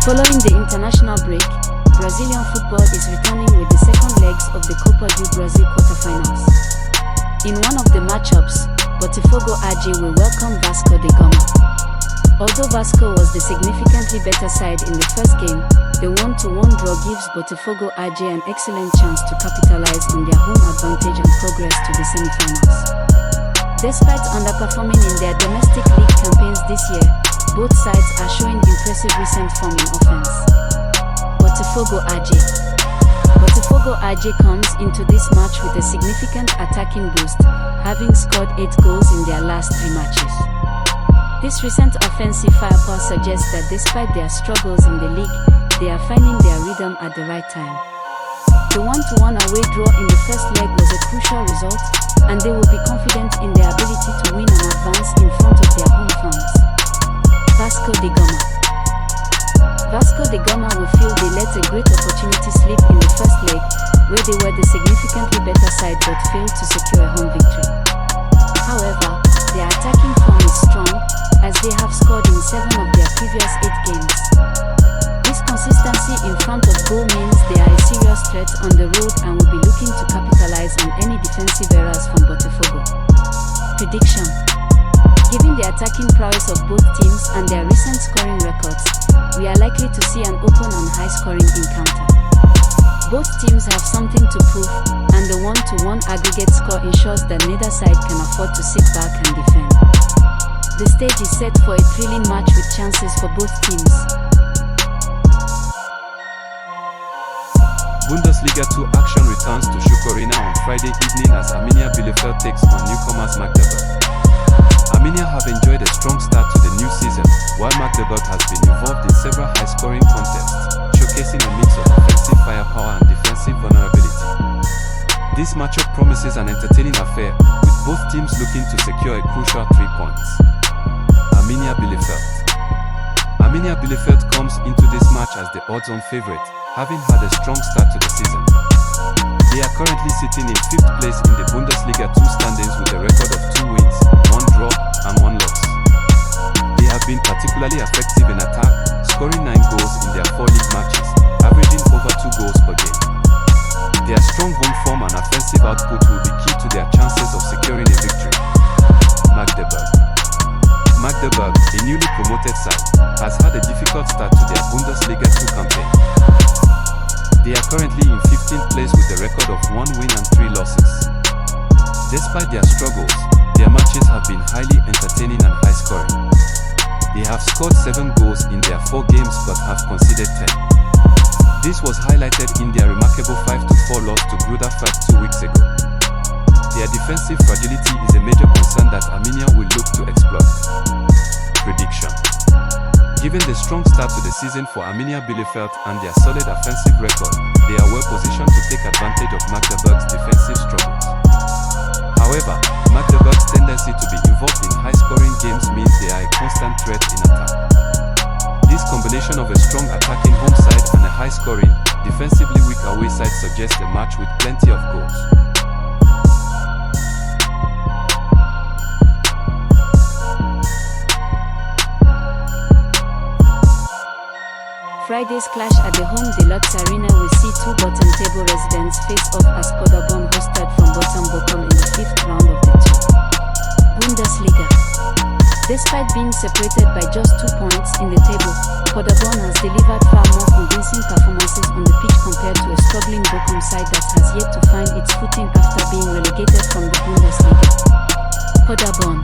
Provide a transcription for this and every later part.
Following the international break, Brazilian football is returning with the second legs of the Copa do Brasil quarterfinals. In one of the matchups, Botafogo will welcome Vasco da Gama. Although Vasco was the significantly better side in the first game, the 1-1 draw gives Botafogo an excellent chance to capitalize on their home advantage and progress to the semi-finals. Despite underperforming in their domestic league campaigns this year, both sides are showing impressive recent form in offense. Botafogo comes into this match with a significant attacking boost, having scored 8 goals in their last 3 matches. This recent offensive firepower suggests that despite their struggles in the league, they are finding their rhythm at the right time. The 1-1 away draw in the first leg was a crucial result, and they will be confident in their ability to win and advance in front of their home fans. Vasco da Gama will feel they let a great opportunity slip in the first leg, where they were the significantly better side but failed to secure a home victory. However, their attacking form is strong, as they have scored in 7 of their previous 8 games. This consistency in front of goal means they are a serious threat on the road and will be looking to capitalize on any defensive errors from Botafogo. Prediction: given the attacking prowess of both teams and their recent scoring records, we are likely to see an open and high-scoring encounter. Both teams have something to prove, and the 1-1 aggregate score ensures that neither side can afford to sit back and defend. The stage is set for a thrilling match with chances for both teams. Bundesliga 2 action returns to Schukorina on Friday evening as Arminia Bielefeld takes on newcomers Magdeburg. Arminia have enjoyed a strong start to the new season, while Magdeburg has been involved in several high-scoring contests, showcasing a mix of offensive firepower and defensive vulnerability. This matchup promises an entertaining affair, with both teams looking to secure a crucial 3 points. Arminia Bielefeld comes into this match as the odds-on favorite, having had a strong start to the season. They are currently sitting in 5th place in the Bundesliga 2 standings with a record of 2 wins, 1 draw, and 1 loss. They have been particularly effective in attack, scoring 9 goals in their 4 league matches, averaging over 2 goals per game. Their strong home form and offensive output will be key to their chances of securing a victory. Magdeburg, a newly promoted side, has had a difficult start to their Bundesliga 2 campaign. They are currently in 15th place with a record of 1 win and 3 losses. Despite their struggles, their matches have been highly entertaining and high-scoring. They have scored 7 goals in their 4 games but have conceded 10. This was highlighted in their remarkable 5-4 loss to Grudafat 2 weeks ago. Their defensive fragility is a major concern that Arminia will look to exploit. Prediction: given the strong start to the season for Arminia Bielefeld and their solid offensive record, they are well positioned to take advantage of Magdeburg's defensive struggles. However, Magdeburg's tendency to be involved in high-scoring games means they are a constant threat in attack. This combination of a strong attacking home side and a high-scoring, defensively weak away side suggests a match with plenty of goals. Friday's clash at the Home Deluxe Arena will see 2 bottom-table residents face off as Paderborn hosted from Bochum in the 5th round of the tour. Bundesliga. Despite being separated by just 2 points in the table, Paderborn has delivered far more convincing performances on the pitch compared to a struggling Bochum side that has yet to find its footing after being relegated from the Bundesliga. Paderborn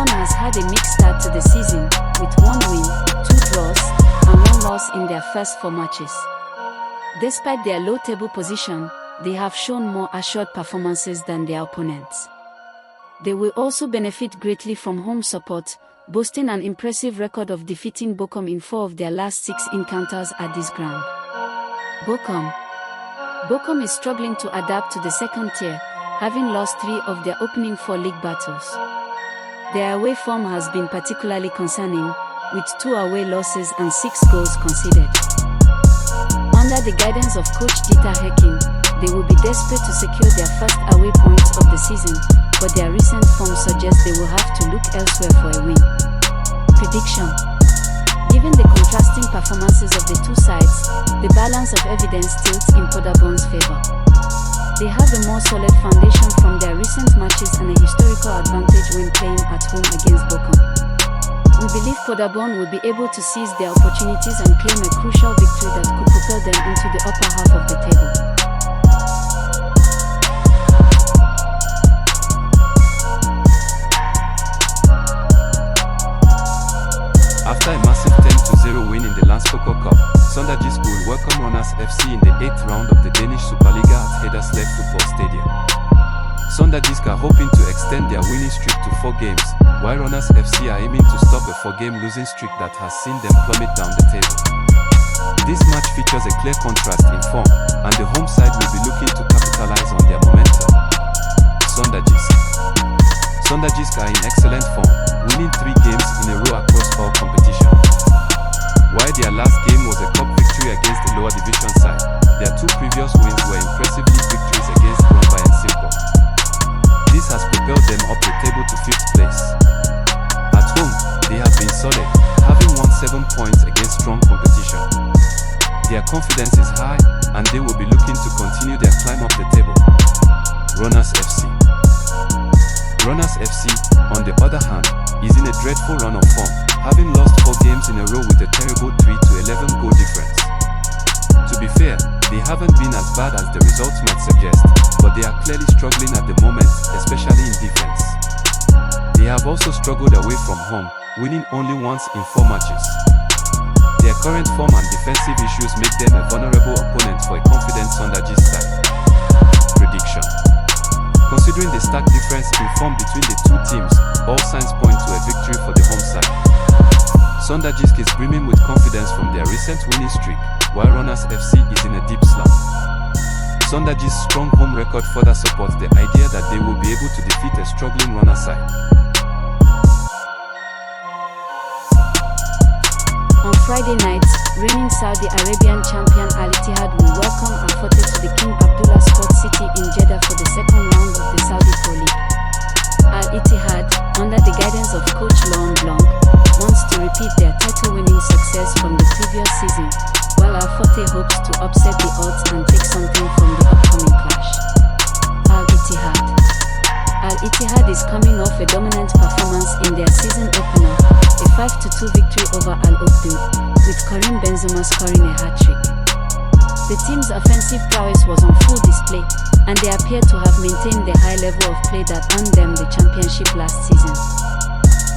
has had a mixed start to the season, with 1 win, 2 draws, and 1 loss in their first 4 matches. Despite their low table position, they have shown more assured performances than their opponents. They will also benefit greatly from home support, boasting an impressive record of defeating Bochum in 4 of their last 6 encounters at this ground. Bochum is struggling to adapt to the second tier, having lost 3 of their opening 4 league battles. Their away form has been particularly concerning, with 2 away losses and 6 goals conceded. Under the guidance of coach Ittihad, they will be desperate to secure their first away points of the season, but their recent form suggests they will have to look elsewhere for a win. Prediction: Given the contrasting performances of the two sides, the balance of evidence tilts in Paderborn's favor. They have a more solid foundation from their recent matches and a historical advantage when playing at home against Bochum. We believe Paderborn will be able to seize their opportunities and claim a crucial victory that could propel them into the upper half of the table. After a massive 10-0 win in the Landspoker Cup, Sonderjyske will welcome Randers FC in the 8th round of the Danish Superliga at Heddersleb Football Stadium. Sonderjyske are hoping to extend their winning streak to 4 games, while Randers FC are aiming to stop a 4-game losing streak that has seen them plummet down the table. This match features a clear contrast in form, and the home side will be looking to capitalize on their momentum. Sonderjyske are in excellent form, winning 3 games in a row across all competitions. While their last game was a cup victory against the lower division side, their 2 previous wins were impressive league victories against Gama and Sevilla. This has propelled them up the table to 5th place. At home, they have been solid, having won 7 points against strong competition. Their confidence is high, and they will be looking to continue their climb up the table. Randers FC. Randers FC, on the other hand, is in a dreadful run of form, having lost 4 games in a row with a terrible 3-11 goal difference. To be fair, they haven't been as bad as the results might suggest, but they are clearly struggling at the moment, especially in defense. They have also struggled away from home, winning only once in 4 matches. Their current form and defensive issues make them a vulnerable opponent for a confident Sonderjyske side. Prediction. Considering the stark difference in form between the two teams, all signs point to a victory for the home side. Sonderjyske is brimming with confidence from their recent winning streak, while Randers FC is in a deep slump. Sonderjyske's strong home record further supports the idea that they will be able to defeat a struggling Randers side. On Friday night, reigning Saudi Arabian champion Ittihad will welcome Fateh to the King Abdullah Sports City in Jeddah for the second round of the Saudi Pro League. Ittihad, under the guidance of coach Laurent Blanc, wants to repeat their title-winning success from the previous season, while Fateh hopes to upset the odds and take something from the upcoming clash. Ittihad is coming off a dominant performance in their season opener, a 5-2 victory over Al-Oudud, with Karim Benzema scoring a hat-trick. The team's offensive prowess was on full display, and they appear to have maintained the high level of play that earned them the championship last season.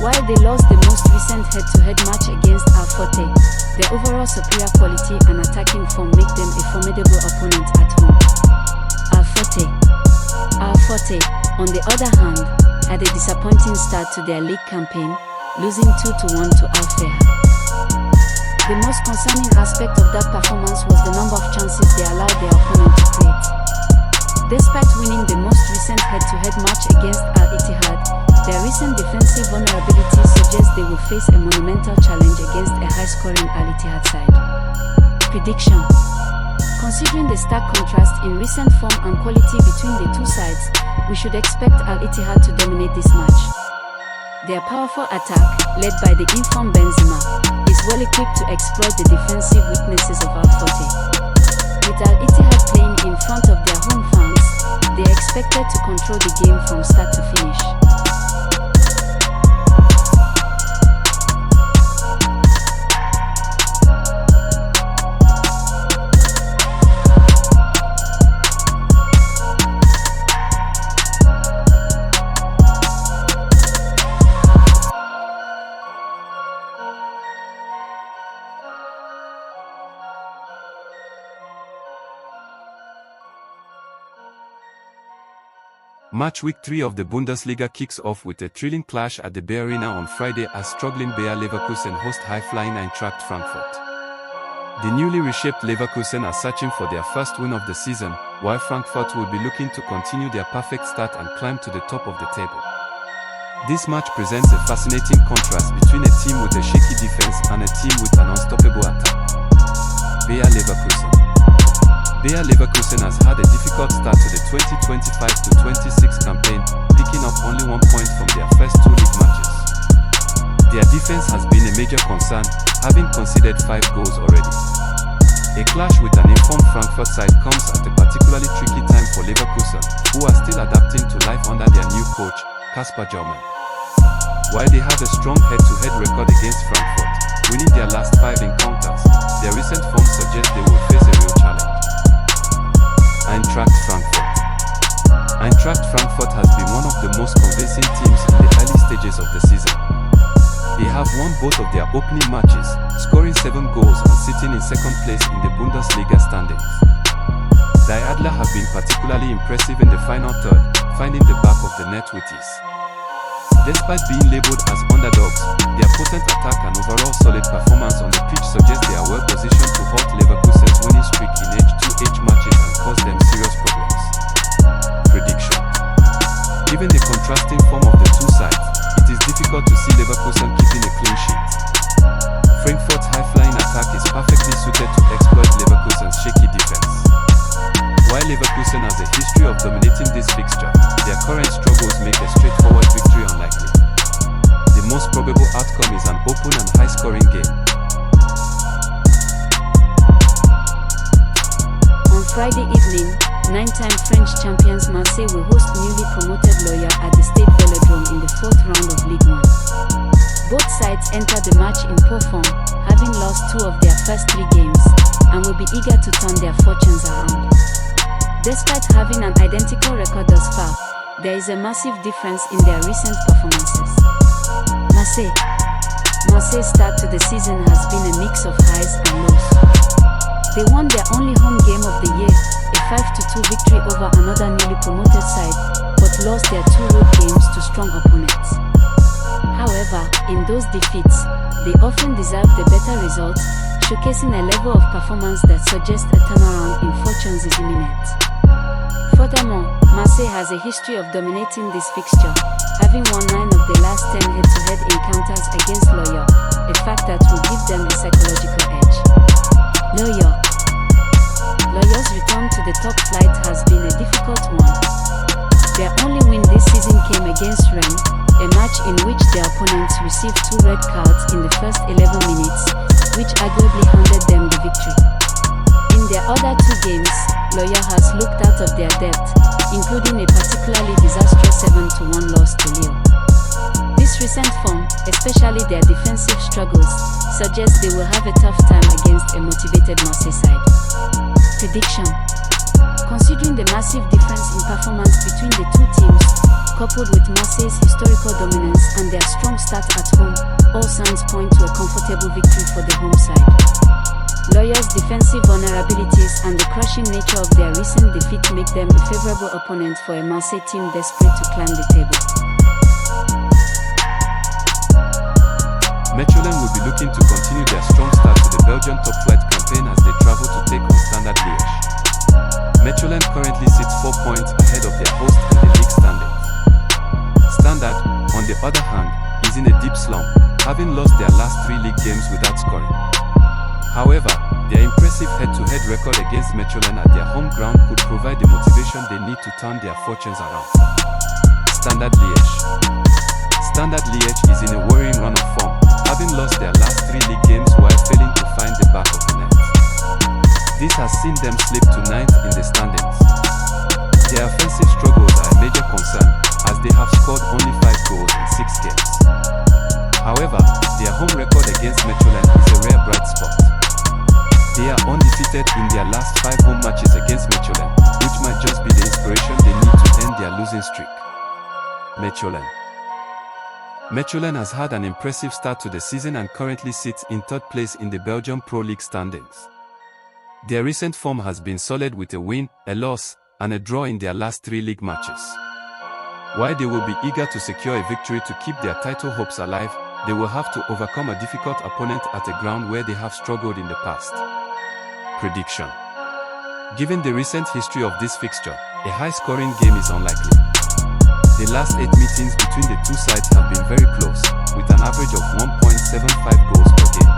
While they lost the most recent head-to-head match against Fateh, their overall superior quality and attacking form make them a formidable opponent at home. Fateh, on the other hand, had a disappointing start to their league campaign, losing 2-1 to Al-Fateh. The most concerning aspect of that performance was the number of chances they allowed their opponent to create. Despite winning the most recent head-to-head match against Ittihad, their recent defensive vulnerabilities suggest they will face a monumental challenge against a high-scoring Ittihad side. Prediction. Considering the stark contrast in recent form and quality between the two sides, we should expect Ittihad to dominate this match. Their powerful attack, led by the informed Benzema, is well equipped to exploit the defensive weaknesses of Fateh. With Ittihad playing in front of their home fans, they are expected to control the game from start to finish. Match week 3 of the Bundesliga kicks off with a thrilling clash at the Bayer Arena on Friday as struggling Bayer Leverkusen host high-flying Eintracht Frankfurt. The newly reshaped Leverkusen are searching for their first win of the season, while Frankfurt will be looking to continue their perfect start and climb to the top of the table. This match presents a fascinating contrast between a team with a shaky defense and a team with an unstoppable attack. Bayer Leverkusen. Bayer Leverkusen has had a difficult start to the 2025-26 campaign, picking up only 1 point from their first 2 league matches. Their defense has been a major concern, having conceded 5 goals already. A clash with an informed Frankfurt side comes at a particularly tricky time for Leverkusen, who are still adapting to life under their new coach, Kasper German. While they have a strong head-to-head record against Frankfurt, winning their last 5 encounters, their recent form suggests they will face a real challenge. Eintracht Frankfurt. Eintracht Frankfurt has been one of the most convincing teams in the early stages of the season. They have won both of their opening matches, scoring 7 goals and sitting in second place in the Bundesliga standings. Die Adler have been particularly impressive in the final third, finding the back of the net with ease. Despite being labelled as underdogs, their potent attack and overall solid performance on the pitch suggests they are well positioned to halt Leverkusen's winning streak in H2H matches and cause them serious problems. Prediction. Given the contrasting form of the two sides, it is difficult to see Leverkusen keeping a clean sheet. Frankfurt's high-flying attack is perfectly suited to exploit Leverkusen's shaky defense. While Leverkusen has a history of dominating this fixture, their current struggles make a straightforward victory unlikely. The most probable outcome is an open and high-scoring game. On Friday evening, 9-time French champions Marseille will host newly promoted Lorient at the Stade Velodrome in the 4th round of Ligue 1. Both sides entered the match in poor form, having lost 2 of their first 3 games, and will be eager to turn their fortunes around. Despite having an identical record thus far, there is a massive difference in their recent performances. Marseille's start to the season has been a mix of highs and lows. They won their only home game of the year, a 5-2 victory over another newly promoted side, but lost their 2 road games to strong opponents. However, in those defeats, they often deserve the better results, showcasing a level of performance that suggests a turnaround in fortunes is imminent. Furthermore, Marseille has a history of dominating this fixture, having won 9 of the last 10 head-to-head encounters against Lorient, a fact that will give them a psychological edge. Lorient's return to the top flight has been a difficult one. Their only win this season came against Rennes, a match in which their opponents received 2 red cards in the first 11 minutes, which arguably handed them the victory. In their other 2 games, Lorient has looked out of their depth, including a particularly disastrous 7-1 loss to Lille. This recent form, especially their defensive struggles, suggests they will have a tough time against a motivated Marseille side. Prediction. Considering the massive difference in performance between the 2 teams, coupled with Marseille's historical dominance and their strong start at home, all signs point to a comfortable victory for the home side. Lorient's defensive vulnerabilities and the crushing nature of their recent defeat make them a favorable opponent for a Marseille team desperate to climb the table. Mechelen will be looking to continue their strong start to the Belgian top-flight campaign as they travel to take on Standard Liege. Mechelen currently sits 4 points ahead of their host in the league standings. Standard, on the other hand, is in a deep slump, having lost their last 3 league games without scoring. However, their impressive head-to-head record against Mechelen at their home ground could provide the motivation they need to turn their fortunes around. Standard Liege. Standard Liege is in a worrying run of form, having lost their last 3 league games while failing to find the back of the net. This has seen them slip to 9th in the standings. Their offensive struggles are a major concern, as they have scored only 5 goals in 6 games. However, their home record against Mechelen is a rare bright spot. They are undefeated in their last 5 home matches against Mechelen, which might just be the inspiration they need to end their losing streak. Mechelen has had an impressive start to the season and currently sits in 3rd place in the Belgian Pro League standings. Their recent form has been solid with a win, a loss, and a draw in their last 3 league matches. While they will be eager to secure a victory to keep their title hopes alive, they will have to overcome a difficult opponent at a ground where they have struggled in the past. Prediction. Given the recent history of this fixture, a high-scoring game is unlikely. The last 8 meetings between the 2 sides have been very close, with an average of 1.75 goals per game.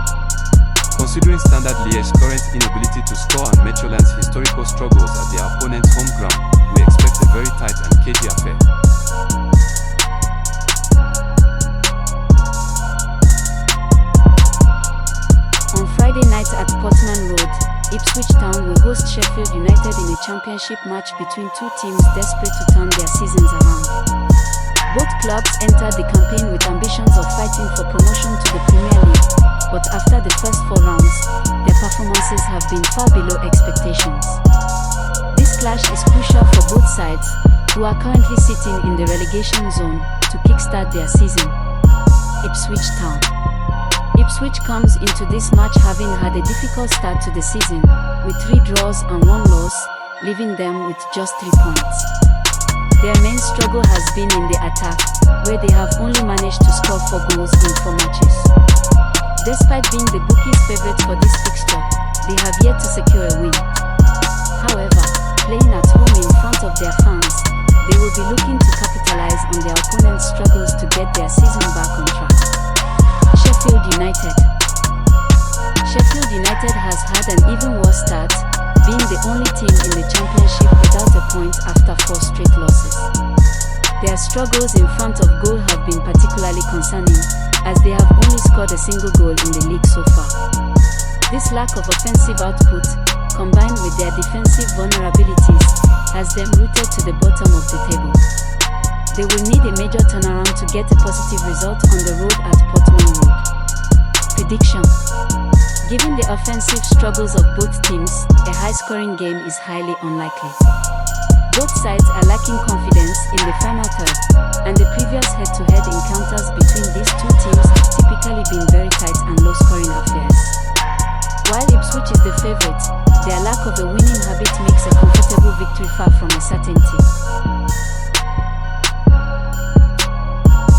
Considering Standard Liege's current inability to score and Mechelen's historical struggles at their opponent's home ground, we expect a very tight and cagey affair. championship match between two teams desperate to turn their seasons around. Both clubs entered the campaign with ambitions of fighting for promotion to the Premier League, but after the first 4 rounds, their performances have been far below expectations. This clash is crucial for both sides, who are currently sitting in the relegation zone, to kickstart their season. Ipswich Town. Ipswich comes into this match having had a difficult start to the season, with 3 draws and 1 loss, leaving them with just 3 points. Their main struggle has been in the attack, where they have only managed to score 4 goals in 4 matches. Despite being the bookies' favourites for this fixture, they have yet to secure a win. However, playing at home in front of their fans, they will be looking to capitalize on their opponents' struggles to get their season back on track. Sheffield United. Sheffield United has had an even worse start, being the only team in the championship without a point after 4 straight losses. Their struggles in front of goal have been particularly concerning, as they have only scored a single goal in the league so far. This lack of offensive output, combined with their defensive vulnerabilities, has them rooted to the bottom of the table. They will need a major turnaround to get a positive result on the road at Portman Road. Prediction. Given the offensive struggles of both teams, a high-scoring game is highly unlikely. Both sides are lacking confidence in the final third, and the previous head-to-head encounters between these two teams have typically been very tight and low-scoring affairs. While Ipswich is the favourite, their lack of a winning habit makes a comfortable victory far from a certainty.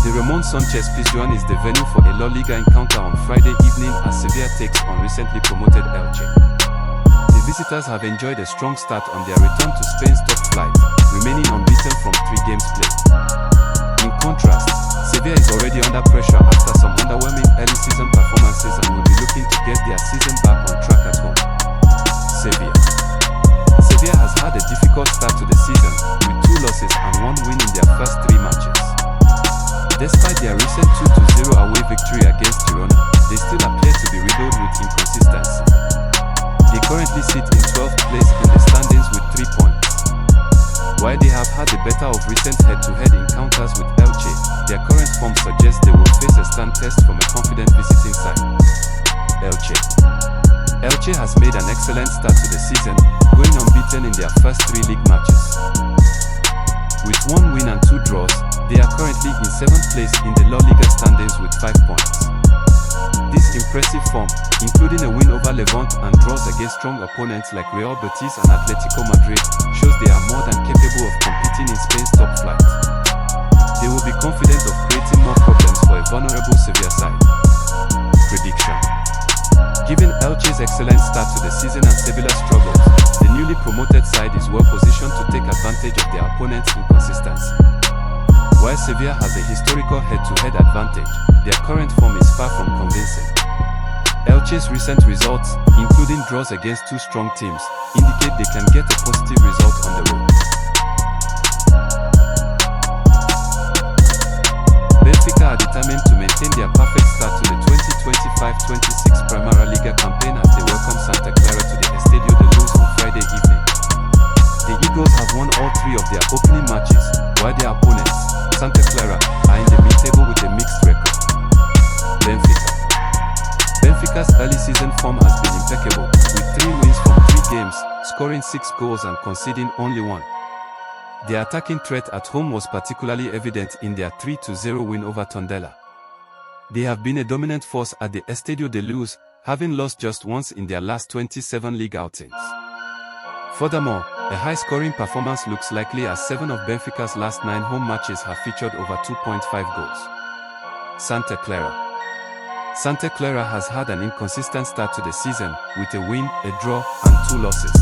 The Ramon Sanchez Pizjuan is the venue for a La Liga encounter on Friday evening as Sevilla takes on recently promoted Elche. The visitors have enjoyed a strong start on their return to Spain's top flight, remaining unbeaten from 3 games played. In contrast, Sevilla is already under pressure after some underwhelming early season performances and will be looking to get their season back on track at home. Sevilla has had a difficult start to the season, with 2 losses and 1 win in their first 3 matches. Despite their recent 2-0 away victory against Girona, they still appear to be riddled with inconsistency. They currently sit in 12th place in the standings with 3 points. While they have had the better of recent head-to-head encounters with Elche, their current form suggests they will face a stand test from a confident visiting side. Elche has made an excellent start to the season, going unbeaten in their first 3 league matches. With 1 win and 2 draws, they are currently in 7th place in the La Liga standings with 5 points. This impressive form, including a win over Levante and draws against strong opponents like Real Betis and Atletico Madrid, shows they are more than capable of competing in Spain's top flight. They will be confident of creating more problems for a vulnerable Sevilla side. Prediction. Given Elche's excellent start to the season and Sevilla's struggles, the newly promoted side is well positioned to take advantage of their opponents' inconsistency. While Sevilla has a historical head-to-head advantage, their current form is far from convincing. Elche's recent results, including draws against 2 strong teams, indicate they can get a positive result on the road. Benfica are determined to maintain their perfect start to the 2025-26 Primera Liga campaign as they welcome Santa Clara to the Estadio de Luz on Friday evening. The Eagles have won all 3 of their opening matches, while their opponents, Santa Clara, are in the mid-table with a mixed record. Benfica's early season form has been impeccable, with 3 wins from 3 games, scoring 6 goals and conceding only 1. Their attacking threat at home was particularly evident in their 3-0 win over Tondela. They have been a dominant force at the Estadio de Luz, having lost just once in their last 27 league outings. Furthermore, a high-scoring performance looks likely as 7 of Benfica's last 9 home matches have featured over 2.5 goals. Santa Clara has had an inconsistent start to the season, with a win, a draw, and 2 losses.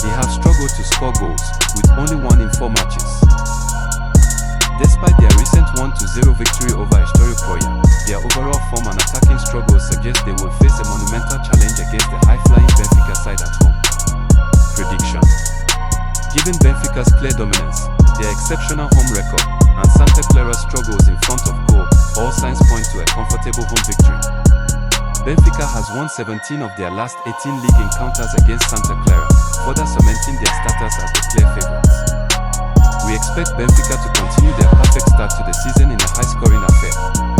They have struggled to score goals, with only 1 in 4 matches. Despite their recent 1-0 victory over Historic Proya, their overall form and attacking struggles suggest they will face a monumental challenge against the high-flying Benfica side at home. Prediction. Given Benfica's clear dominance, their exceptional home record, and Santa Clara's struggles in front of goal, all signs point to a comfortable home victory. Benfica has won 17 of their last 18 league encounters against Santa Clara, further cementing their status as the clear favourites. We expect Benfica to continue their perfect start to the season in a high-scoring affair.